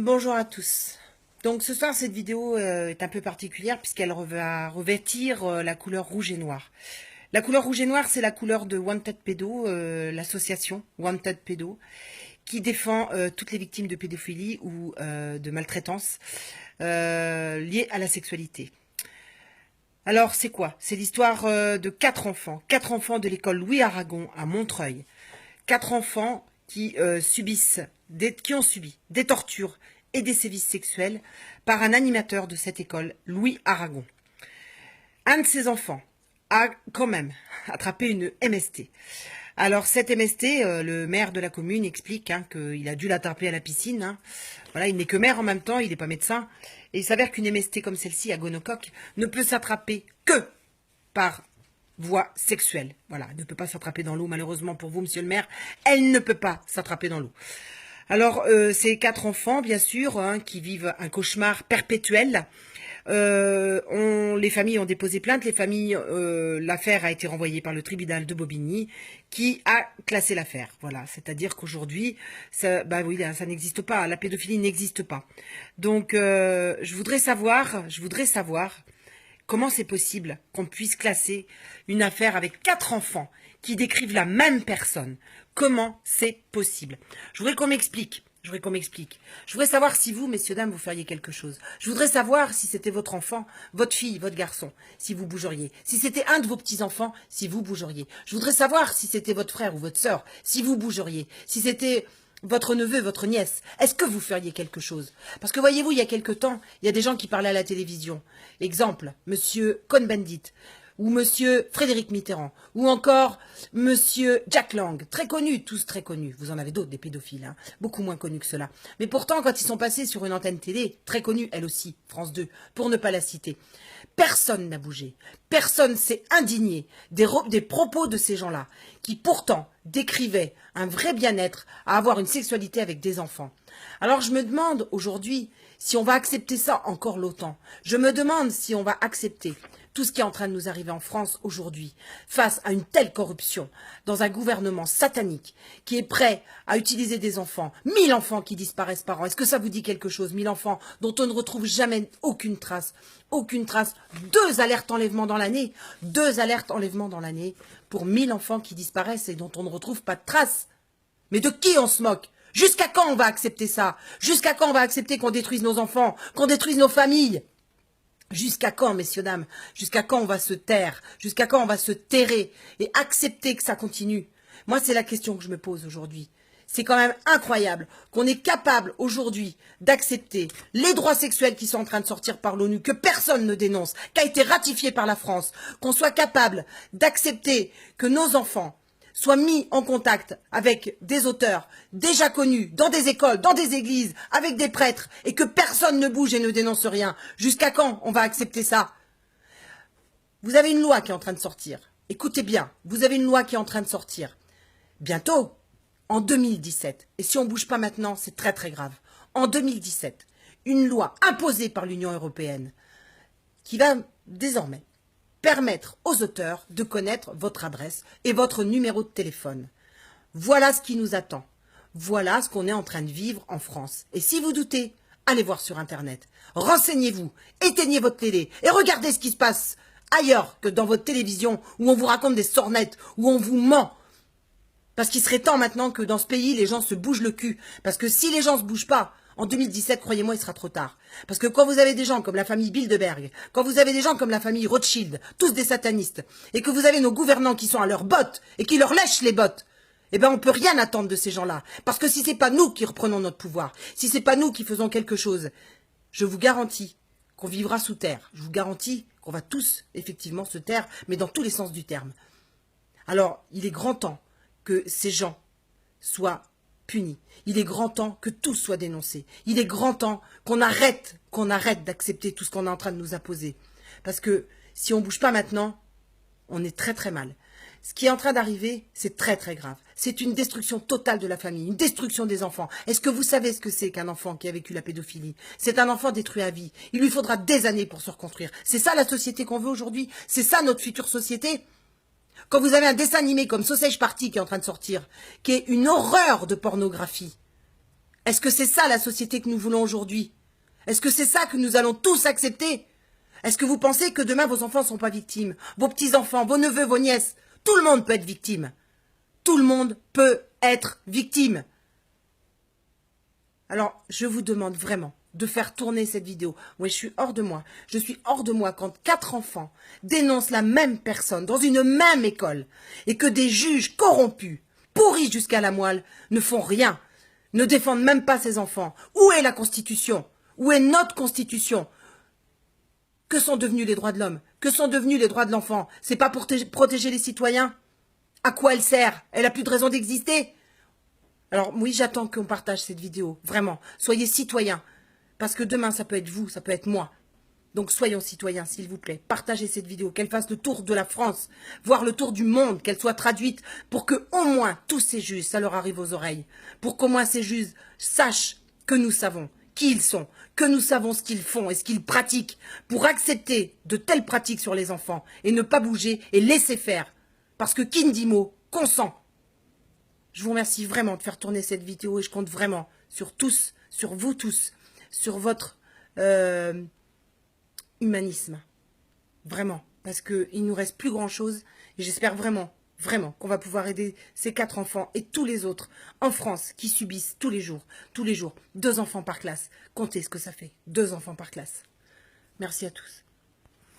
Bonjour à tous. Donc ce soir, cette vidéo est un peu particulière puisqu'elle va revêtir la couleur rouge et noir. La couleur rouge et noir, c'est la couleur de Wanted Pedo, l'association Wanted Pedo, qui défend toutes les victimes de pédophilie ou de maltraitance liées à la sexualité. Alors c'est quoi? C'est l'histoire de quatre enfants de l'école Louis Aragon à Montreuil. Quatre enfants qui qui ont subi des tortures et des sévices sexuels par un animateur de cette école, Louis Aragon. Un de ces enfants a quand même attrapé une MST. Alors cette MST, le maire de la commune explique qu'il a dû l'attraper à la piscine. Voilà, il n'est que maire en même temps, il n'est pas médecin. Et il s'avère qu'une MST comme celle-ci, à gonocoque, ne peut s'attraper que par voie sexuelle. Voilà, elle ne peut pas s'attraper dans l'eau, malheureusement pour vous, monsieur le maire. Elle ne peut pas s'attraper dans l'eau. Alors, ces quatre enfants, bien sûr, qui vivent un cauchemar perpétuel. Les familles ont déposé plainte. L'affaire a été renvoyée par le tribunal de Bobigny, qui a classé l'affaire. Voilà, c'est-à-dire qu'aujourd'hui, ça n'existe pas. La pédophilie n'existe pas. Donc, je voudrais savoir comment c'est possible qu'on puisse classer une affaire avec quatre enfants qui décrivent la même personne. Comment c'est possible? Je voudrais qu'on m'explique. Je voudrais savoir si vous, messieurs, dames, vous feriez quelque chose. Je voudrais savoir si c'était votre enfant, votre fille, votre garçon, si vous bougeriez. Si c'était un de vos petits-enfants, si vous bougeriez. Je voudrais savoir si c'était votre frère ou votre sœur, si vous bougeriez. Si c'était votre neveu, votre nièce, est-ce que vous feriez quelque chose? Parce que voyez-vous, il y a quelque temps, il y a des gens qui parlaient à la télévision. Exemple, monsieur Cohn-Bendit, ou monsieur Frédéric Mitterrand, ou encore monsieur Jack Lang, très connus, tous très connus. Vous en avez d'autres, des pédophiles, beaucoup moins connus que cela. Mais pourtant, quand ils sont passés sur une antenne télé, très connue, elle aussi, France 2, pour ne pas la citer, personne n'a bougé. Personne s'est indigné des propos de ces gens-là, qui pourtant décrivaient un vrai bien-être à avoir une sexualité avec des enfants. Alors je me demande aujourd'hui si on va accepter ça encore longtemps. Je me demande si on va accepter tout ce qui est en train de nous arriver en France aujourd'hui, face à une telle corruption, dans un gouvernement satanique qui est prêt à utiliser des enfants, 1000 enfants qui disparaissent par an. Est-ce que ça vous dit quelque chose? 1000 enfants dont on ne retrouve jamais aucune trace. 2 alertes enlèvement dans l'année. 2 alertes enlèvement dans l'année pour 1000 enfants qui disparaissent et dont on ne retrouve pas de traces. Mais de qui on se moque? Jusqu'à quand on va accepter ça? Jusqu'à quand on va accepter qu'on détruise nos enfants, qu'on détruise nos familles? Jusqu'à quand, messieurs, dames? Jusqu'à quand on va se taire? Jusqu'à quand on va se terrer et accepter que ça continue? Moi, c'est la question que je me pose aujourd'hui. C'est quand même incroyable qu'on est capable aujourd'hui d'accepter les droits sexuels qui sont en train de sortir par l'ONU, que personne ne dénonce, qui a été ratifié par la France, qu'on soit capable d'accepter que nos enfants soient mis en contact avec des auteurs déjà connus, dans des écoles, dans des églises, avec des prêtres, et que personne ne bouge et ne dénonce rien. Jusqu'à quand on va accepter ça? Vous avez une loi qui est en train de sortir. Écoutez bien, vous avez une loi qui est en train de sortir. Bientôt, en 2017, et si on ne bouge pas maintenant, c'est très très grave. En 2017, une loi imposée par l'Union européenne qui va désormais permettre aux auteurs de connaître votre adresse et votre numéro de téléphone. Voilà ce qui nous attend. Voilà ce qu'on est en train de vivre en France. Et si vous doutez, allez voir sur Internet. Renseignez-vous, éteignez votre télé et regardez ce qui se passe ailleurs que dans votre télévision où on vous raconte des sornettes, où on vous ment. Parce qu'il serait temps maintenant que dans ce pays, les gens se bougent le cul. Parce que si les gens ne se bougent pas, en 2017, croyez-moi, il sera trop tard. Parce que quand vous avez des gens comme la famille Bilderberg, quand vous avez des gens comme la famille Rothschild, tous des satanistes, et que vous avez nos gouvernants qui sont à leurs bottes et qui leur lèchent les bottes, eh ben on peut rien attendre de ces gens-là. Parce que si c'est pas nous qui reprenons notre pouvoir, si c'est pas nous qui faisons quelque chose, je vous garantis qu'on vivra sous terre. Je vous garantis qu'on va tous, effectivement, se taire, mais dans tous les sens du terme. Alors, il est grand temps que ces gens soient punis. Il est grand temps que tout soit dénoncé. Il est grand temps qu'on arrête d'accepter tout ce qu'on est en train de nous imposer. Parce que si on ne bouge pas maintenant, on est très très mal. Ce qui est en train d'arriver, c'est très très grave. C'est une destruction totale de la famille, une destruction des enfants. Est-ce que vous savez ce que c'est qu'un enfant qui a vécu la pédophilie? C'est un enfant détruit à vie. Il lui faudra des années pour se reconstruire. C'est ça la société qu'on veut aujourd'hui? C'est ça notre future société? Quand vous avez un dessin animé comme Sausage Party qui est en train de sortir, qui est une horreur de pornographie, Est-ce que c'est ça la société que nous voulons aujourd'hui? Est-ce que c'est ça que nous allons tous accepter? Est-ce que vous pensez que demain vos enfants ne sont pas victimes? Vos petits-enfants, vos neveux, vos nièces, tout le monde peut être victime. Tout le monde peut être victime. Alors, je vous demande vraiment de faire tourner cette vidéo. Oui, je suis hors de moi. Je suis hors de moi quand 4 enfants dénoncent la même personne dans une même école et que des juges corrompus, pourris jusqu'à la moelle, ne font rien, ne défendent même pas ces enfants. Où est la Constitution? Où est notre Constitution? Que sont devenus les droits de l'homme? Que sont devenus les droits de l'enfant? C'est pas pour protéger les citoyens? À quoi elle sert? Elle a plus de raison d'exister. Alors oui, j'attends qu'on partage cette vidéo, vraiment. Soyez citoyens, parce que demain, ça peut être vous, ça peut être moi. Donc soyons citoyens, s'il vous plaît. Partagez cette vidéo, qu'elle fasse le tour de la France, voire le tour du monde, qu'elle soit traduite, pour que au moins tous ces juges, ça leur arrive aux oreilles. Pour qu'au moins ces juges sachent que nous savons qui ils sont, que nous savons ce qu'ils font et ce qu'ils pratiquent, pour accepter de telles pratiques sur les enfants, et ne pas bouger et laisser faire. Parce que qui ne dit mot, consent. Je vous remercie vraiment de faire tourner cette vidéo et je compte vraiment sur tous, sur vous tous, sur votre humanisme. Vraiment. Parce qu'il ne nous reste plus grand-chose et j'espère vraiment, vraiment qu'on va pouvoir aider ces 4 enfants et tous les autres en France qui subissent tous les jours, 2 enfants par classe. Comptez ce que ça fait, 2 enfants par classe. Merci à tous.